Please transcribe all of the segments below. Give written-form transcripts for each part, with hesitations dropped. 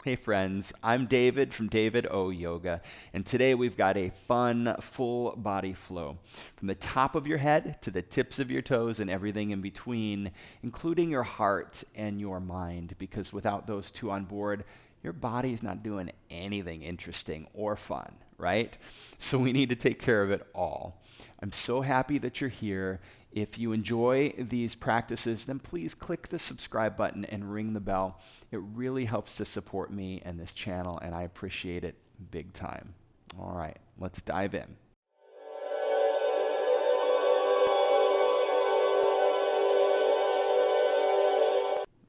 Hey friends, I'm David from David O Yoga, and today we've got a fun full body flow from the top of your head to the tips of your toes and everything in between, including your heart and your mind, because without those two on board, your body's not doing anything interesting or fun, right? So we need to take care of it all. I'm so happy that you're here. If you enjoy these practices, then please click the subscribe button and ring the bell. It really helps to support me and this channel, and I appreciate it big time. All right, let's dive in.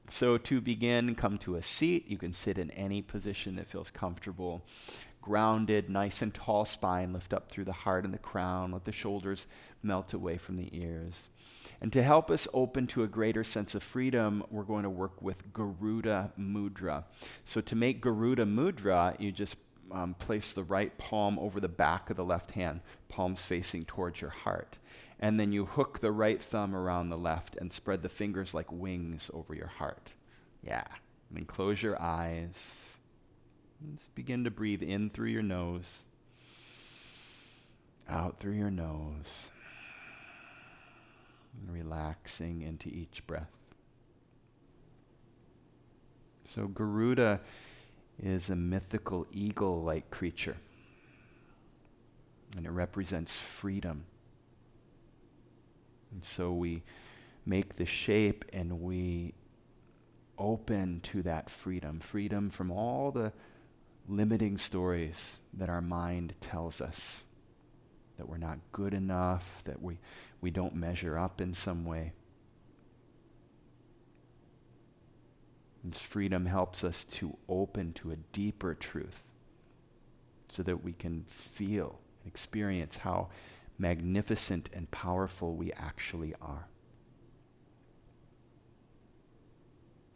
So to begin, come to a seat. You can sit in any position that feels comfortable. Grounded, nice and tall spine, lift up through the heart and the crown, let the shoulders melt away from the ears. And to help us open to a greater sense of freedom, we're going to work with Garuda Mudra. So to make Garuda Mudra, you just place the right palm over the back of the left hand, palms facing towards your heart. And then you hook the right thumb around the left and spread the fingers like wings over your heart. Yeah. And then close your eyes. Just begin to breathe in through your nose, out through your nose, and relaxing into each breath. So Garuda is a mythical eagle-like creature, and it represents freedom. And so we make the shape and we open to that freedom from all the limiting stories that our mind tells us, that we're not good enough, that we don't measure up in some way. This freedom helps us to open to a deeper truth so that we can feel and experience how magnificent and powerful we actually are.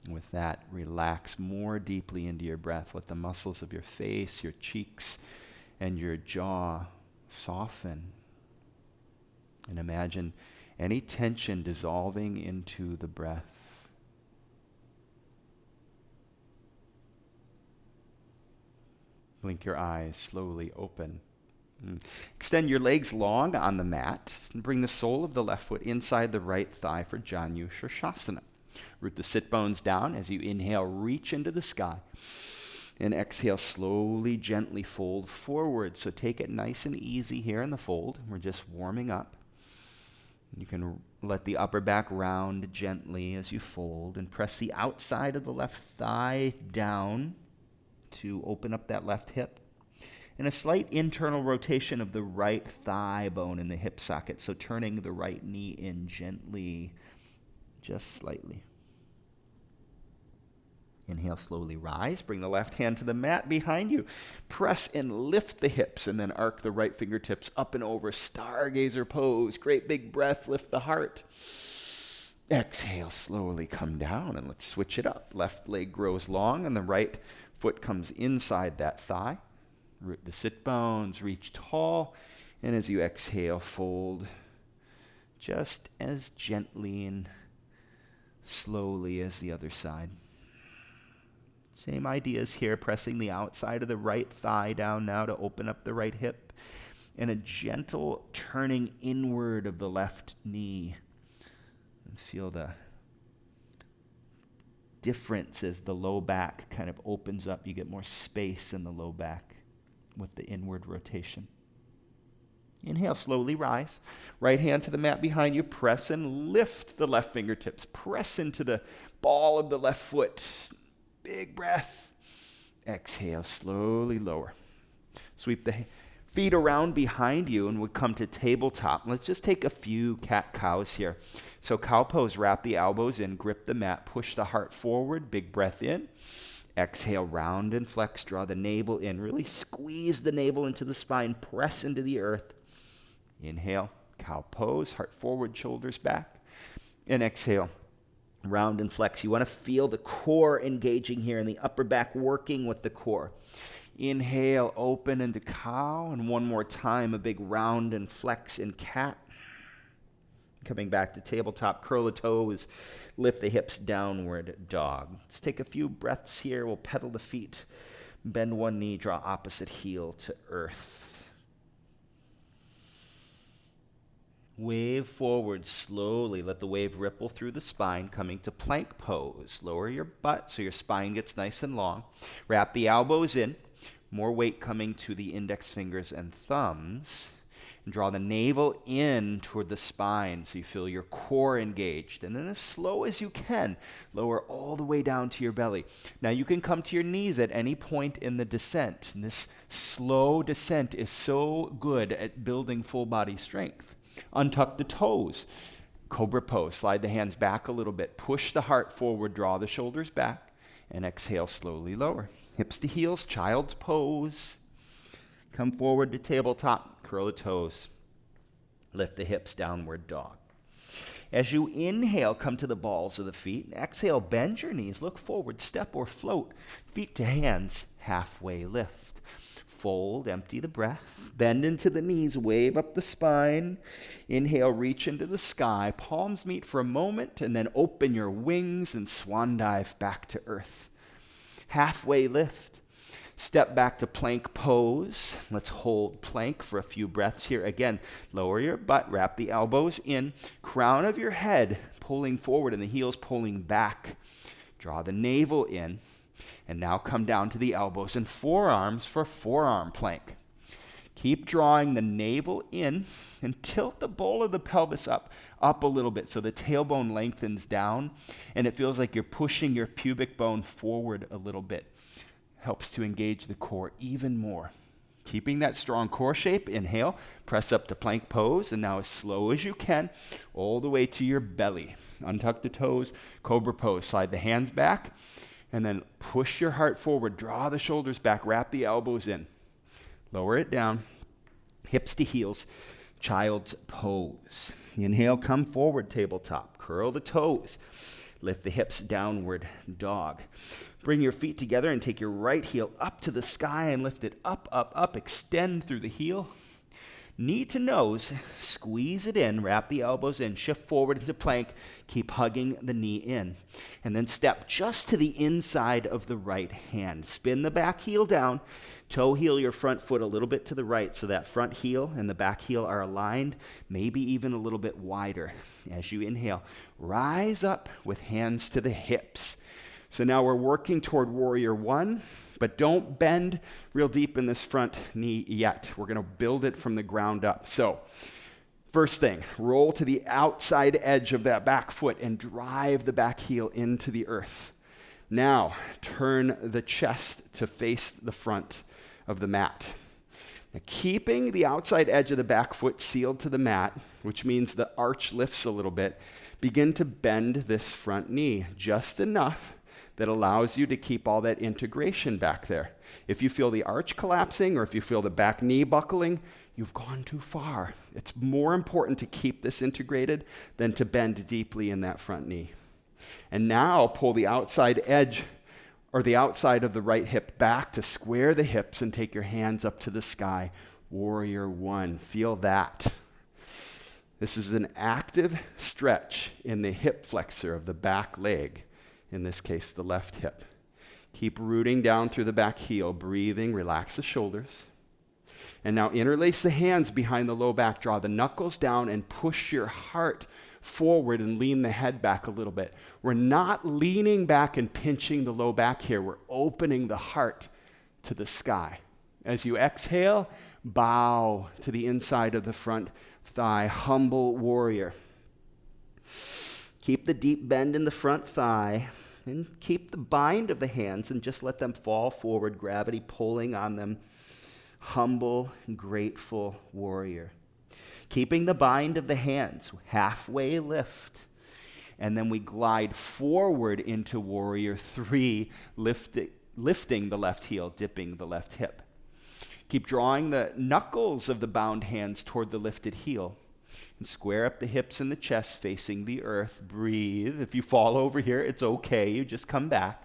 With that, relax more deeply into your breath. Let the muscles of your face, your cheeks, and your jaw soften. And imagine any tension dissolving into the breath. Blink your eyes, slowly open. Extend your legs long on the mat and bring the sole of the left foot inside the right thigh for Janu Shirshasana. Root the sit bones down as you inhale, reach into the sky. And exhale, slowly, gently fold forward. So take it nice and easy here in the fold. We're just warming up. You can let the upper back round gently as you fold and press the outside of the left thigh down to open up that left hip. And a slight internal rotation of the right thigh bone in the hip socket. So turning the right knee in gently, just slightly. Inhale, slowly rise. Bring the left hand to the mat behind you. Press and lift the hips and then arc the right fingertips up and over. Stargazer pose. Great big breath. Lift the heart. Exhale, slowly come down and let's switch it up. Left leg grows long and the right foot comes inside that thigh. Root the sit bones. Reach tall. And as you exhale, fold just as gently and slowly as the other side. Same ideas here, pressing the outside of the right thigh down now to open up the right hip, and a gentle turning inward of the left knee. And feel the difference as the low back kind of opens up. You get more space in the low back with the inward rotation. Inhale, slowly rise. Right hand to the mat behind you. Press and lift the left fingertips. Press into the ball of the left foot. Big breath. Exhale, slowly lower. Sweep the feet around behind you and we'll come to tabletop. Let's just take a few cat-cows here. So cow pose, wrap the elbows in, grip the mat, push the heart forward, big breath in. Exhale, round and flex, draw the navel in. Really squeeze the navel into the spine, press into the earth. Inhale, cow pose, heart forward, shoulders back. And exhale, round and flex. You want to feel the core engaging here and the upper back working with the core. Inhale, open into cow. And one more time, a big round and flex in cat. Coming back to tabletop, curl the toes, lift the hips, downward dog. Let's take a few breaths here. We'll pedal the feet, bend one knee, draw opposite heel to earth. Wave forward slowly. Let the wave ripple through the spine, coming to plank pose. Lower your butt so your spine gets nice and long. Wrap the elbows in. More weight coming to the index fingers and thumbs. And draw the navel in toward the spine so you feel your core engaged. And then as slow as you can, lower all the way down to your belly. Now you can come to your knees at any point in the descent. And this slow descent is so good at building full body strength. Untuck the toes. Cobra pose. Slide the hands back a little bit. Push the heart forward. Draw the shoulders back. And exhale, slowly lower. Hips to heels. Child's pose. Come forward to tabletop. Curl the toes. Lift the hips. Downward dog. As you inhale, come to the balls of the feet. Exhale, bend your knees. Look forward. Step or float. Feet to hands. Halfway lift. Fold, empty the breath, bend into the knees, wave up the spine. Inhale, reach into the sky. Palms meet for a moment, and then open your wings and swan dive back to earth. Halfway lift. Step back to plank pose. Let's hold plank for a few breaths here. Again, lower your butt, wrap the elbows in. Crown of your head pulling forward and the heels pulling back. Draw the navel in. And now come down to the elbows and forearms for forearm plank. Keep drawing the navel in and tilt the bowl of the pelvis up a little bit so the tailbone lengthens down and it feels like you're pushing your pubic bone forward a little bit. Helps to engage the core even more. Keeping that strong core shape, inhale, press up to plank pose, and now as slow as you can, all the way to your belly. Untuck the toes, cobra pose. Slide the hands back. And then push your heart forward, draw the shoulders back, wrap the elbows in. Lower it down, hips to heels, child's pose. Inhale, come forward, tabletop. Curl the toes. Lift the hips, downward dog. Bring your feet together and take your right heel up to the sky and lift it up, up, up. Extend through the heel. Knee to nose, squeeze it in, wrap the elbows in, shift forward into plank, keep hugging the knee in. And then step just to the inside of the right hand. Spin the back heel down, toe heel your front foot a little bit to the right so that front heel and the back heel are aligned, maybe even a little bit wider. As you inhale, rise up with hands to the hips. So now we're working toward warrior one. But don't bend real deep in this front knee yet. We're going to build it from the ground up. So, first thing, roll to the outside edge of that back foot and drive the back heel into the earth. Now, turn the chest to face the front of the mat. Now, keeping the outside edge of the back foot sealed to the mat, which means the arch lifts a little bit, begin to bend this front knee just enough that allows you to keep all that integration back there. If you feel the arch collapsing or if you feel the back knee buckling, you've gone too far. It's more important to keep this integrated than to bend deeply in that front knee. And now pull the outside edge or the outside of the right hip back to square the hips and take your hands up to the sky. Warrior one. Feel that. This is an active stretch in the hip flexor of the back leg. In this case, the left hip. Keep rooting down through the back heel, breathing, relax the shoulders. And now interlace the hands behind the low back, draw the knuckles down and push your heart forward and lean the head back a little bit. We're not leaning back and pinching the low back here. We're opening the heart to the sky. As you exhale, bow to the inside of the front thigh, humble warrior. Keep the deep bend in the front thigh and keep the bind of the hands and just let them fall forward, gravity pulling on them. Humble, grateful warrior. Keeping the bind of the hands, halfway lift. And then we glide forward into warrior three, lifting the left heel, dipping the left hip. Keep drawing the knuckles of the bound hands toward the lifted heel. And square up the hips and the chest facing the earth. Breathe. If you fall over here, it's okay. You just come back.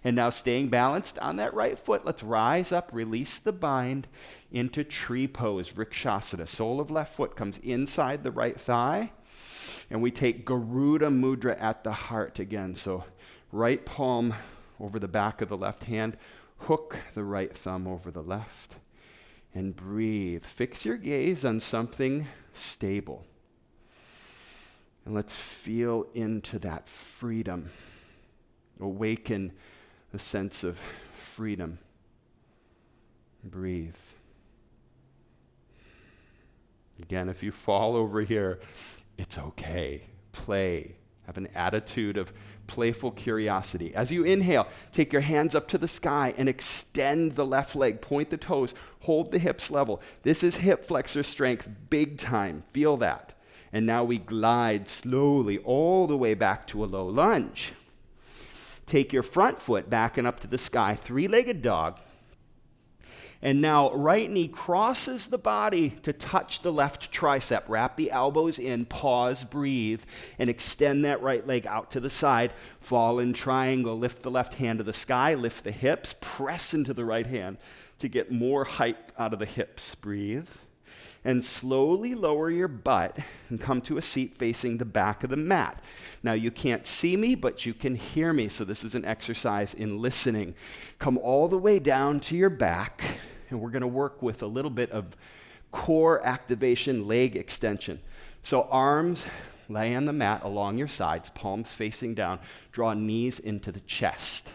And now staying balanced on that right foot, let's rise up, release the bind into tree pose, Vrikshasana. Sole of left foot comes inside the right thigh. And we take Garuda Mudra at the heart again. So right palm over the back of the left hand, hook the right thumb over the left, and breathe. Fix your gaze on something stable. And let's feel into that freedom. Awaken the sense of freedom. Breathe. Again, if you fall over here, it's okay. Play. Have an attitude of playful curiosity. As you inhale, take your hands up to the sky and extend the left leg. Point the toes. Hold the hips level. This is hip flexor strength, big time. Feel that. And now we glide slowly all the way back to a low lunge. Take your front foot back and up to the sky, three-legged dog. And now right knee crosses the body to touch the left tricep. Wrap the elbows in, pause, breathe, and extend that right leg out to the side. Fall in triangle, lift the left hand to the sky, lift the hips, press into the right hand to get more height out of the hips. Breathe. And slowly lower your butt and come to a seat facing the back of the mat. Now, you can't see me, but you can hear me, so this is an exercise in listening. Come all the way down to your back, and we're going to work with a little bit of core activation, leg extension. So arms lay on the mat along your sides, palms facing down. Draw knees into the chest.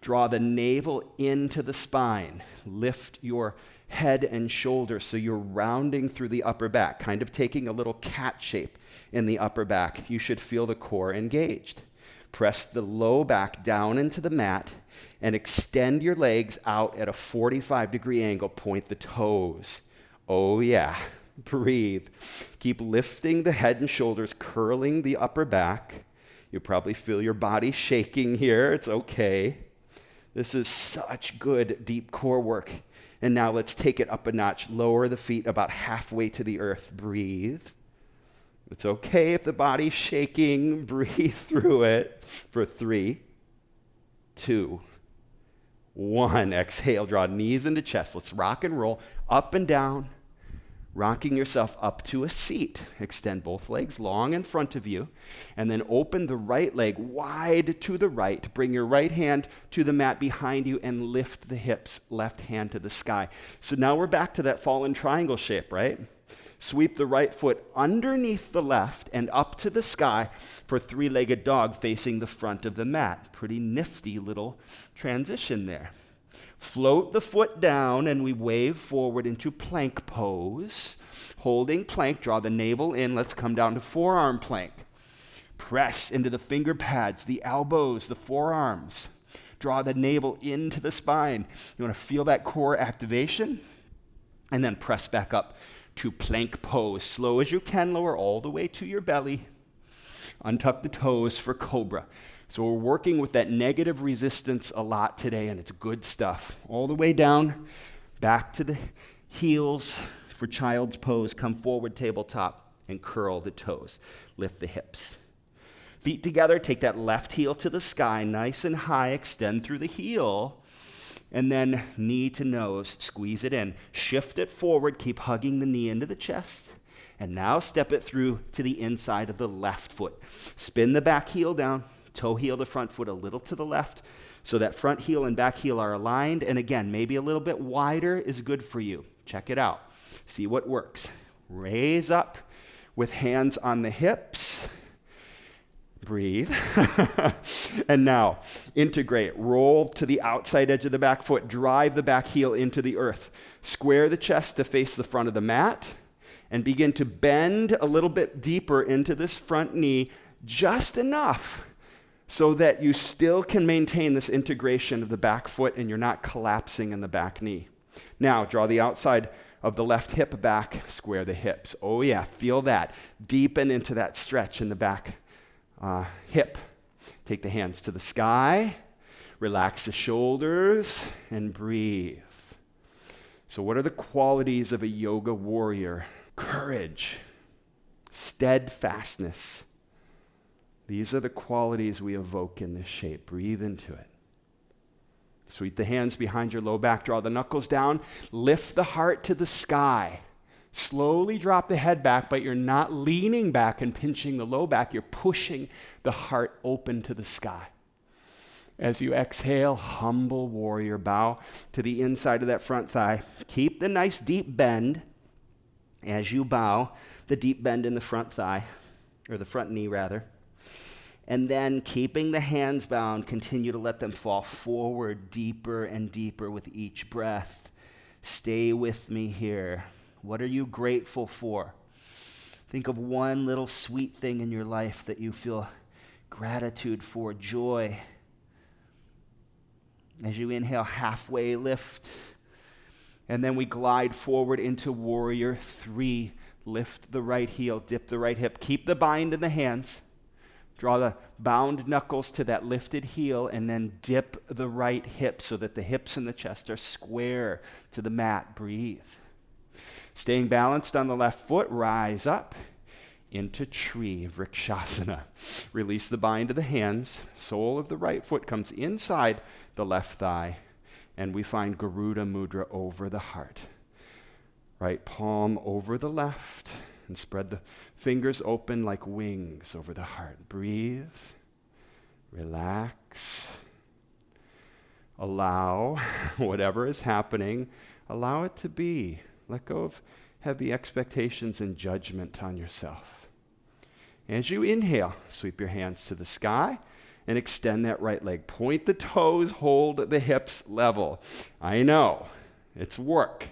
Draw the navel into the spine. Lift your head and shoulders so you're rounding through the upper back, kind of taking a little cat shape in the upper back. You should feel the core engaged. Press the low back down into the mat and extend your legs out at a 45-degree angle. Point the toes. Oh yeah. Breathe. Keep lifting the head and shoulders, curling the upper back. You probably feel your body shaking here. It's okay. This is such good deep core work. And now let's take it up a notch. Lower the feet about halfway to the earth. Breathe. It's okay if the body's shaking. Breathe through it for 3, 2, 1. Exhale, draw knees into chest. Let's rock and roll up and down, rocking yourself up to a seat. Extend both legs long in front of you, and then open the right leg wide to the right. Bring your right hand to the mat behind you and lift the hips, left hand to the sky. So now we're back to that fallen triangle shape, right? Sweep the right foot underneath the left and up to the sky for three-legged dog facing the front of the mat. Pretty nifty little transition there. Float the foot down and we wave forward into plank pose. Holding plank, draw the navel in. Let's come down to forearm plank. Press into the finger pads, the elbows, the forearms. Draw the navel into the spine. You want to feel that core activation? And then press back up to plank pose. Slow as you can, lower all the way to your belly. Untuck the toes for cobra. So we're working with that negative resistance a lot today, and it's good stuff. All the way down, back to the heels for child's pose. Come forward, tabletop, and curl the toes. Lift the hips. Feet together, take that left heel to the sky, nice and high, extend through the heel. And then knee to nose, squeeze it in. Shift it forward, keep hugging the knee into the chest. And now step it through to the inside of the left foot. Spin the back heel down, toe heel the front foot a little to the left, so that front heel and back heel are aligned. And again, maybe a little bit wider is good for you. Check it out. See what works. Raise up with hands on the hips. Breathe. And now, integrate. Roll to the outside edge of the back foot. Drive the back heel into the earth. Square the chest to face the front of the mat. And begin to bend a little bit deeper into this front knee, just enough so that you still can maintain this integration of the back foot and you're not collapsing in the back knee. Now, draw the outside of the left hip back. Square the hips. Oh yeah, feel that. Deepen into that stretch in the back hip. Take the hands to the sky, relax the shoulders, and breathe. So what are the qualities of a yoga warrior? Courage, steadfastness. These are the qualities we evoke in this shape. Breathe into it. Sweep the hands behind your low back, draw the knuckles down, lift the heart to the sky. Slowly drop the head back, but you're not leaning back and pinching the low back. You're pushing the heart open to the sky. As you exhale, humble warrior, bow to the inside of that front thigh. Keep the nice deep bend as you bow, the deep bend in the front thigh, or the front knee rather. And then keeping the hands bound, continue to let them fall forward deeper and deeper with each breath. Stay with me here. What are you grateful for? Think of one little sweet thing in your life that you feel gratitude for, joy. As you inhale, halfway lift. And then we glide forward into warrior 3. Lift the right heel, dip the right hip. Keep the bind in the hands. Draw the bound knuckles to that lifted heel and then dip the right hip so that the hips and the chest are square to the mat. Breathe. Staying balanced on the left foot, rise up into tree, vrikshasana. Release the bind of the hands. Sole of the right foot comes inside the left thigh, and we find Garuda Mudra over the heart. Right palm over the left, and spread the fingers open like wings over the heart. Breathe. Relax. Allow whatever is happening, allow it to be. Let go of heavy expectations and judgment on yourself. As you inhale, sweep your hands to the sky and extend that right leg. Point the toes, hold the hips level. I know, it's work.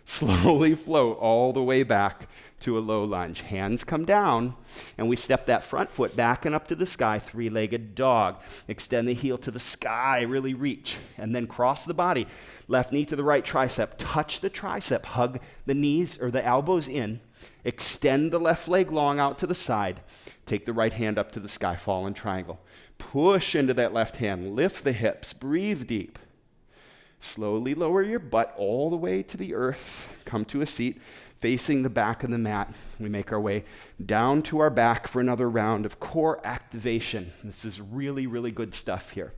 Slowly float all the way back to a low lunge. Hands come down, and we step that front foot back and up to the sky, 3-legged dog. Extend the heel to the sky, really reach, and then cross the body. Left knee to the right tricep. Touch the tricep, hug the knees or the elbows in. Extend the left leg long out to the side. Take the right hand up to the sky, fallen triangle. Push into that left hand, lift the hips, breathe deep. Slowly lower your butt all the way to the earth. Come to a seat facing the back of the mat. We make our way down to our back for another round of core activation. This is really, really good stuff here.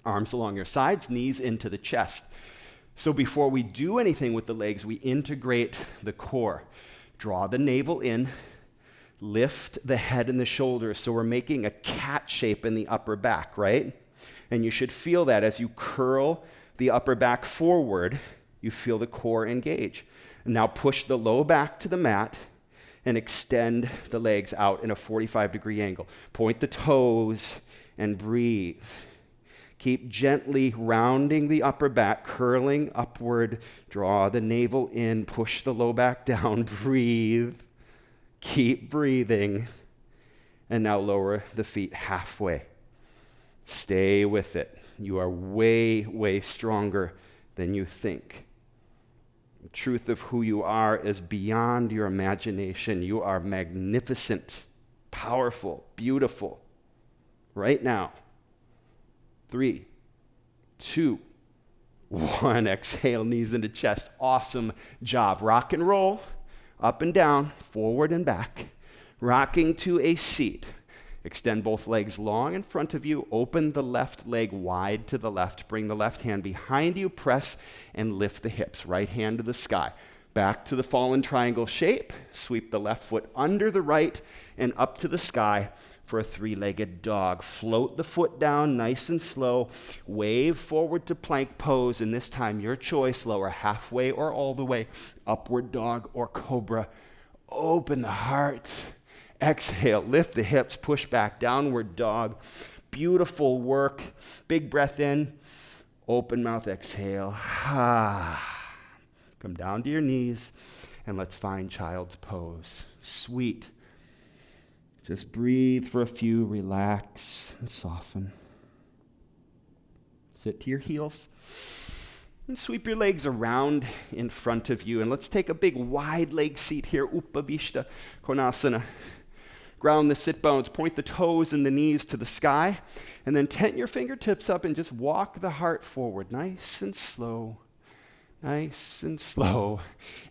Arms along your sides, knees into the chest. So before we do anything with the legs, we integrate the core. Draw the navel in, lift the head and the shoulders. So we're making a cat shape in the upper back, right? And you should feel that as you curl the upper back forward, you feel the core engage. And now push the low back to the mat and extend the legs out in a 45-degree angle. Point the toes and breathe. Keep gently rounding the upper back, curling upward. Draw the navel in, push the low back down, breathe. Keep breathing. And now lower the feet halfway. Stay with it. You are way, way stronger than you think. The truth of who you are is beyond your imagination. You are magnificent, powerful, beautiful. Right now. 3, 2, 1. Exhale, knees into chest. Awesome job. Rock and roll, up and down, forward and back. Rocking to a seat. Extend both legs long in front of you. Open the left leg wide to the left. Bring the left hand behind you. Press and lift the hips. Right hand to the sky. Back to the fallen triangle shape. Sweep the left foot under the right and up to the sky for a 3-legged dog. Float the foot down nice and slow. Wave forward to plank pose. And this time, your choice. Lower halfway or all the way. Upward dog or cobra. Open the heart. Exhale, lift the hips, push back, downward dog. Beautiful work. Big breath in, open mouth, exhale. Come down to your knees, and let's find child's pose. Sweet. Just breathe for a few, relax, and soften. Sit to your heels. And sweep your legs around in front of you, and let's take a big wide leg seat here, Upavishta Konasana. Ground the sit bones, point the toes and the knees to the sky, and then tent your fingertips up and just walk the heart forward, nice and slow,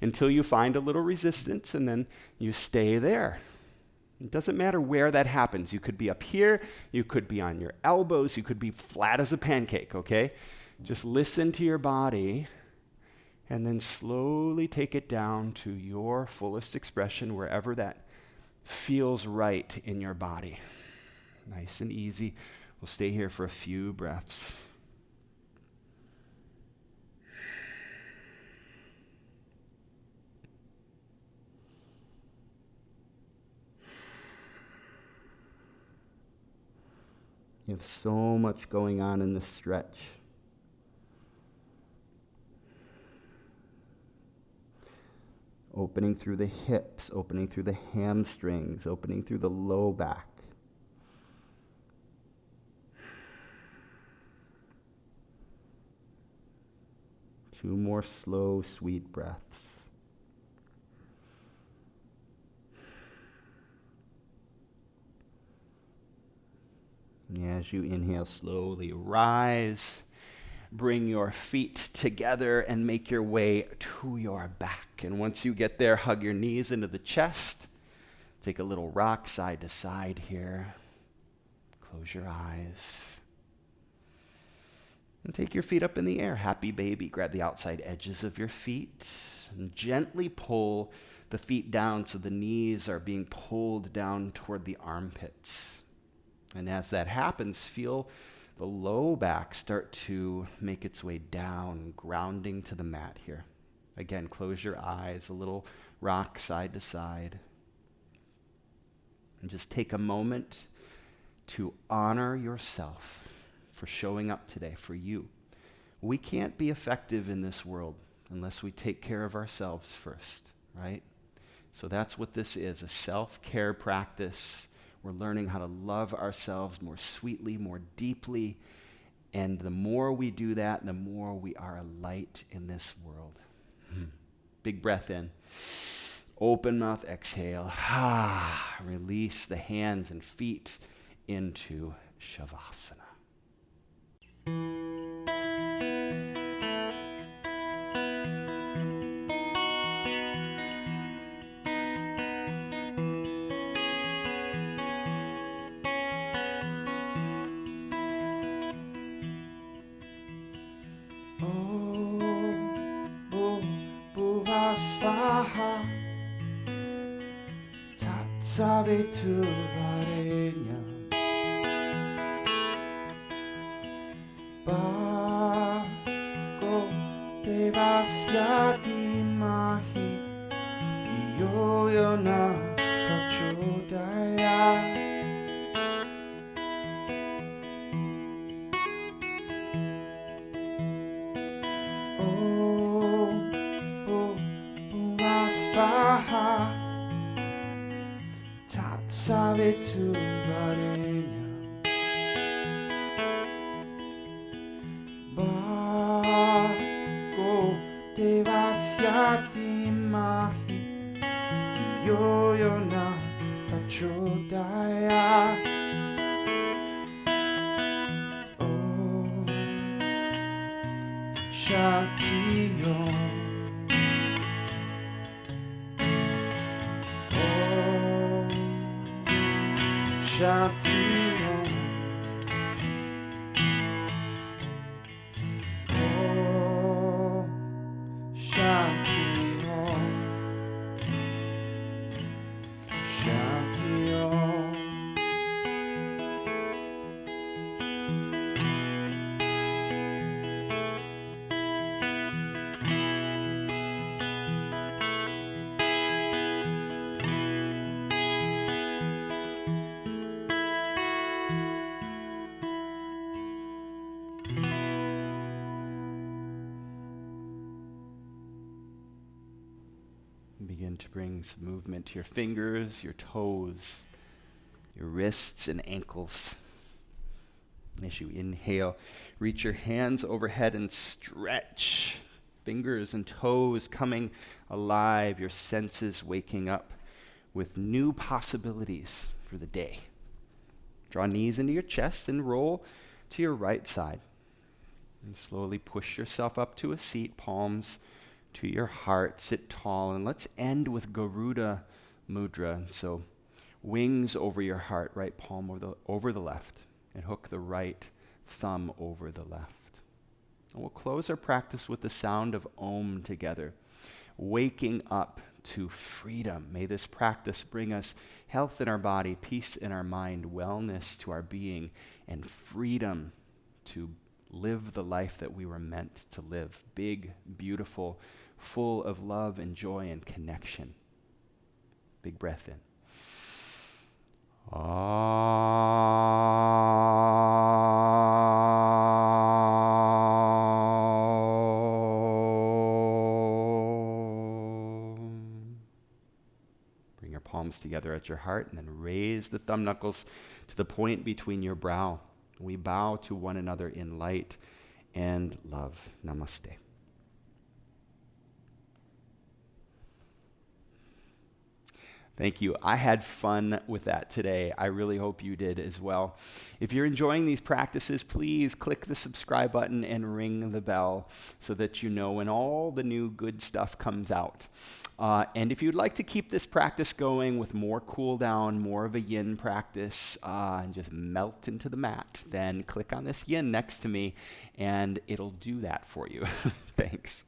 until you find a little resistance, and then you stay there. It doesn't matter where that happens. You could be up here, you could be on your elbows, you could be flat as a pancake, okay? Just listen to your body And then slowly take it down to your fullest expression, wherever that feels right in your body. Nice and easy. We'll stay here for a few breaths. You have so much going on in this stretch. Opening through the hips, opening through the hamstrings, opening through the low back. Two more slow, sweet breaths. And as you inhale, slowly rise. Bring your feet together and make your way to your back. And once you get there, hug your knees into the chest. Take a little rock side to side here. Close your eyes. And take your feet up in the air. Happy baby. Grab the outside edges of your feet and gently pull the feet down so the knees are being pulled down toward the armpits. And as that happens, feel the low back start to make its way down, grounding to the mat here. Again, close your eyes, a little rock side to side. And just take a moment to honor yourself for showing up today, for you. We can't be effective in this world unless we take care of ourselves first, right? So that's what this is, a self-care practice. We're learning how to love ourselves more sweetly, more deeply. And the more we do that, the more we are a light in this world. Big breath in. Open mouth, exhale. Release the hands and feet into Savasana. Sabe tu varenya Bago devasya dimahi Diyo na prachodaya Om Bhuvasvaha Sabe tu varenya Bago devasya dimahi Diyo na prachodaya Om Shanti Om Shanti Om Om Shanti Om Shanti Om Begin to bring some movement to your fingers, your toes, your wrists and ankles. As you inhale, reach your hands overhead and stretch. Fingers and toes coming alive, your senses waking up with new possibilities for the day. Draw knees into your chest and roll to your right side. And slowly push yourself up to a seat, palms to your heart, sit tall, and let's end with Garuda Mudra. So wings over your heart, right palm over the left, and hook the right thumb over the left. And we'll close our practice with the sound of Om together, waking up to freedom. May this practice bring us health in our body, peace in our mind, wellness to our being, and freedom to live the life that we were meant to live. Big, beautiful, full of love and joy and connection. Big breath in. Bring your palms together at your heart and then raise the thumb knuckles to the point between your brow. We bow to one another in light and love. Namaste. Thank you. I had fun with that today. I really hope you did as well. If you're enjoying these practices, please click the subscribe button and ring the bell so that you know when all the new good stuff comes out. And if you'd like to keep this practice going with more cool down, more of a yin practice, and just melt into the mat, then click on this yin next to me and it'll do that for you. Thanks.